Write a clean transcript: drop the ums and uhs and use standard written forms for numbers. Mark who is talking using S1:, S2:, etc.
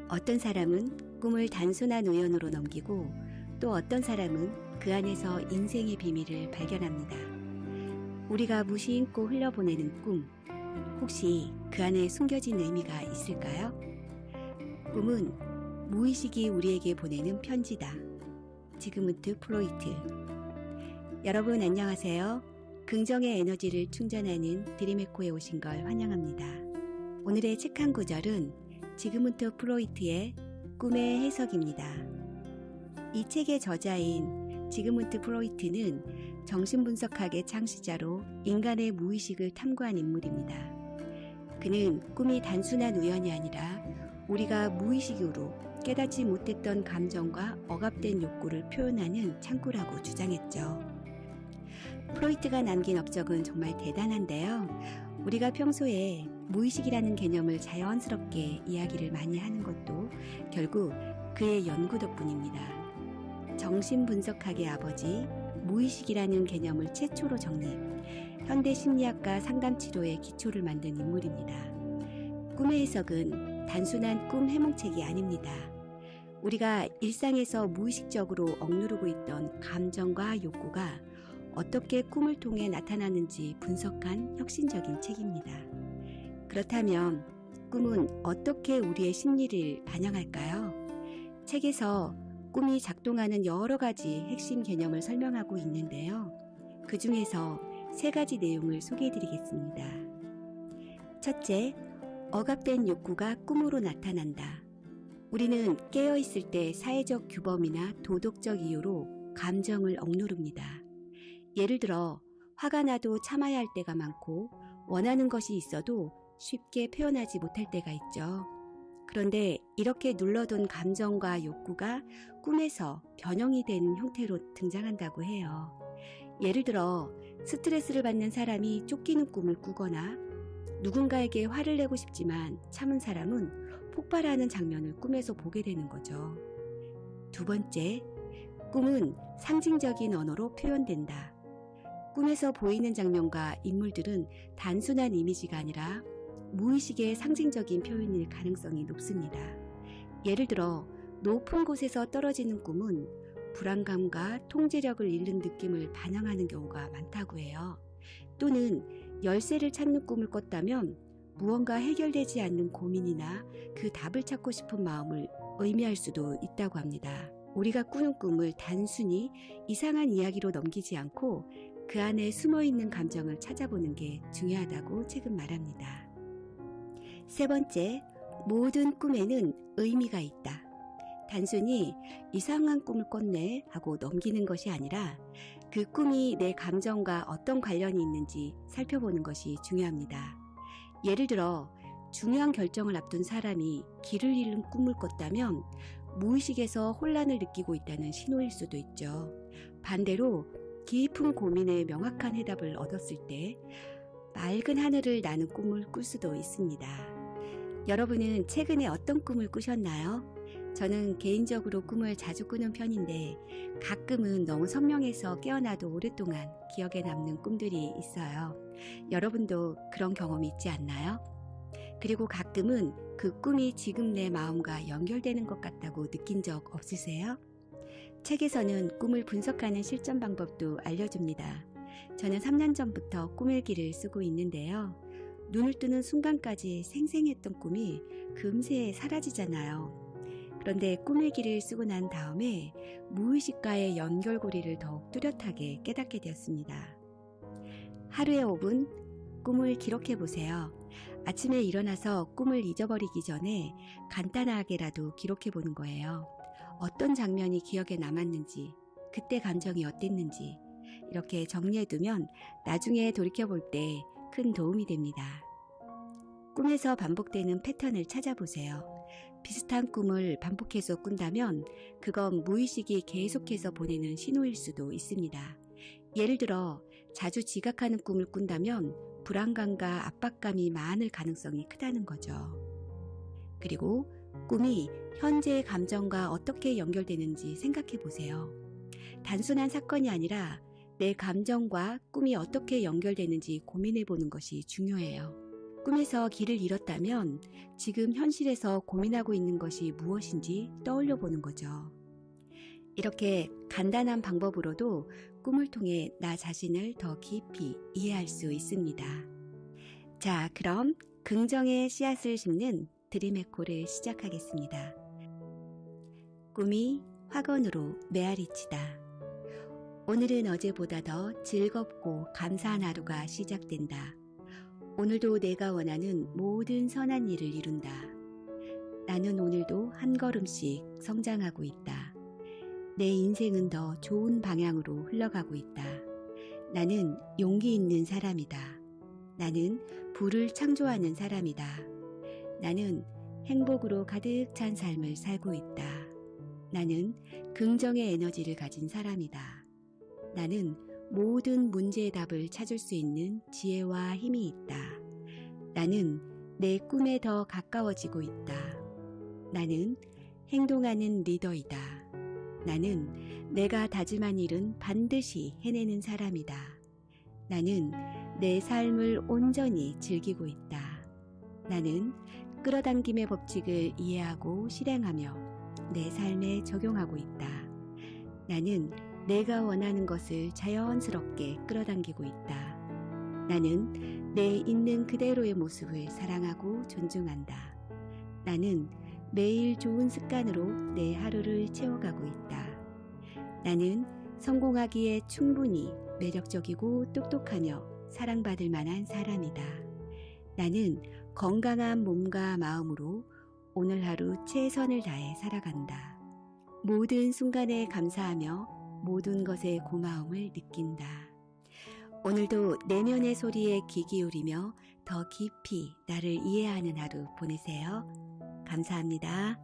S1: 어떤 사람은 꿈을 단순한 우연으로 넘기고 또 어떤 사람은 그 안에서 인생의 비밀을 발견합니다. 우리가 무심코 흘려보내는 꿈, 혹시 그 안에 숨겨진 의미가 있을까요? 꿈은 무의식이 우리에게 보내는 편지다. 지그문트 프로이트. 여러분 안녕하세요. 긍정의 에너지를 충전하는 드림에코에 오신 걸 환영합니다. 오늘의 책 한 구절은 지그문트 프로이트의 꿈의 해석입니다. 이 책의 저자인 지그문트 프로이트는 정신분석학의 창시자로 인간의 무의식을 탐구한 인물입니다. 그는 꿈이 단순한 우연이 아니라 우리가 무의식으로 깨닫지 못했던 감정과 억압된 욕구를 표현하는 창구라고 주장했죠. 프로이트가 남긴 업적은 정말 대단한데요. 우리가 평소에 무의식이라는 개념을 자연스럽게 이야기를 많이 하는 것도 결국 그의 연구 덕분입니다. 정신분석학의 아버지, 무의식이라는 개념을 최초로 정립, 현대 심리학과 상담치료의 기초를 만든 인물입니다. 꿈의 해석은 단순한 꿈 해몽책이 아닙니다. 우리가 일상에서 무의식적으로 억누르고 있던 감정과 욕구가 어떻게 꿈을 통해 나타나는지 분석한 혁신적인 책입니다. 그렇다면 꿈은 어떻게 우리의 심리를 반영할까요? 책에서 꿈이 작동하는 여러 가지 핵심 개념을 설명하고 있는데요. 그 중에서 3가지 내용을 소개해드리겠습니다. 첫째, 억압된 욕구가 꿈으로 나타난다. 우리는 깨어있을 때 사회적 규범이나 도덕적 이유로 감정을 억누릅니다. 예를 들어 화가 나도 참아야 할 때가 많고 원하는 것이 있어도 쉽게 표현하지 못할 때가 있죠. 그런데 이렇게 눌러둔 감정과 욕구가 꿈에서 변형이 되는 형태로 등장한다고 해요. 예를 들어 스트레스를 받는 사람이 쫓기는 꿈을 꾸거나 누군가에게 화를 내고 싶지만 참은 사람은 폭발하는 장면을 꿈에서 보게 되는 거죠. 두 번째, 꿈은 상징적인 언어로 표현된다. 꿈에서 보이는 장면과 인물들은 단순한 이미지가 아니라 무의식의 상징적인 표현일 가능성이 높습니다. 예를 들어 높은 곳에서 떨어지는 꿈은 불안감과 통제력을 잃는 느낌을 반영하는 경우가 많다고 해요. 또는 열쇠를 찾는 꿈을 꿨다면 무언가 해결되지 않는 고민이나 그 답을 찾고 싶은 마음을 의미할 수도 있다고 합니다. 우리가 꾸는 꿈을 단순히 이상한 이야기로 넘기지 않고 그 안에 숨어있는 감정을 찾아보는 게 중요하다고 책은 말합니다. 세 번째, 모든 꿈에는 의미가 있다. 단순히 이상한 꿈을 꿨네 하고 넘기는 것이 아니라 그 꿈이 내 감정과 어떤 관련이 있는지 살펴보는 것이 중요합니다. 예를 들어 중요한 결정을 앞둔 사람이 길을 잃는 꿈을 꿨다면 무의식에서 혼란을 느끼고 있다는 신호일 수도 있죠. 반대로 깊은 고민에 명확한 해답을 얻었을 때 맑은 하늘을 나는 꿈을 꿀 수도 있습니다. 여러분은 최근에 어떤 꿈을 꾸셨나요? 저는 개인적으로 꿈을 자주 꾸는 편인데 가끔은 너무 선명해서 깨어나도 오랫동안 기억에 남는 꿈들이 있어요. 여러분도 그런 경험이 있지 않나요? 그리고 가끔은 그 꿈이 지금 내 마음과 연결되는 것 같다고 느낀 적 없으세요? 책에서는 꿈을 분석하는 실전 방법도 알려줍니다. 저는 3년 전부터 꿈일기를 쓰고 있는데요. 눈을 뜨는 순간까지 생생했던 꿈이 금세 사라지잖아요. 그런데 꿈일기를 쓰고 난 다음에 무의식과의 연결고리를 더욱 뚜렷하게 깨닫게 되었습니다. 하루에 5분 꿈을 기록해 보세요. 아침에 일어나서 꿈을 잊어버리기 전에 간단하게라도 기록해 보는 거예요. 어떤 장면이 기억에 남았는지, 그때 감정이 어땠는지 이렇게 정리해두면 나중에 돌이켜볼 때 큰 도움이 됩니다. 꿈에서 반복되는 패턴을 찾아보세요. 비슷한 꿈을 반복해서 꾼다면 그건 무의식이 계속해서 보내는 신호일 수도 있습니다. 예를 들어 자주 지각하는 꿈을 꾼다면 불안감과 압박감이 많을 가능성이 크다는 거죠. 그리고 꿈이 현재의 감정과 어떻게 연결되는지 생각해 보세요. 단순한 사건이 아니라 내 감정과 꿈이 어떻게 연결되는지 고민해 보는 것이 중요해요. 꿈에서 길을 잃었다면 지금 현실에서 고민하고 있는 것이 무엇인지 떠올려 보는 거죠. 이렇게 간단한 방법으로도 꿈을 통해 나 자신을 더 깊이 이해할 수 있습니다. 자, 그럼 긍정의 씨앗을 심는 드림 에코를 시작하겠습니다. 꿈이 확언으로 메아리치다. 오늘은 어제보다 더 즐겁고 감사한 하루가 시작된다. 오늘도 내가 원하는 모든 선한 일을 이룬다. 나는 오늘도 한 걸음씩 성장하고 있다. 내 인생은 더 좋은 방향으로 흘러가고 있다. 나는 용기 있는 사람이다. 나는 부를 창조하는 사람이다. 나는 행복으로 가득 찬 삶을 살고 있다. 나는 긍정의 에너지를 가진 사람이다. 나는 모든 문제의 답을 찾을 수 있는 지혜와 힘이 있다. 나는 내 꿈에 더 가까워지고 있다. 나는 행동하는 리더이다. 나는 내가 다짐한 일은 반드시 해내는 사람이다. 나는 내 삶을 온전히 즐기고 있다. 나는 끌어당김의 법칙을 이해하고 실행하며 내 삶에 적용하고 있다. 나는 내가 원하는 것을 자연스럽게 끌어당기고 있다. 나는 내 있는 그대로의 모습을 사랑하고 존중한다. 나는 매일 좋은 습관으로 내 하루를 채워가고 있다. 나는 성공하기에 충분히 매력적이고 똑똑하며 사랑받을 만한 사람이다. 나는 건강한 몸과 마음으로 오늘 하루 최선을 다해 살아간다. 모든 순간에 감사하며 모든 것에 고마움을 느낀다. 오늘도 내면의 소리에 귀 기울이며 더 깊이 나를 이해하는 하루 보내세요. 감사합니다.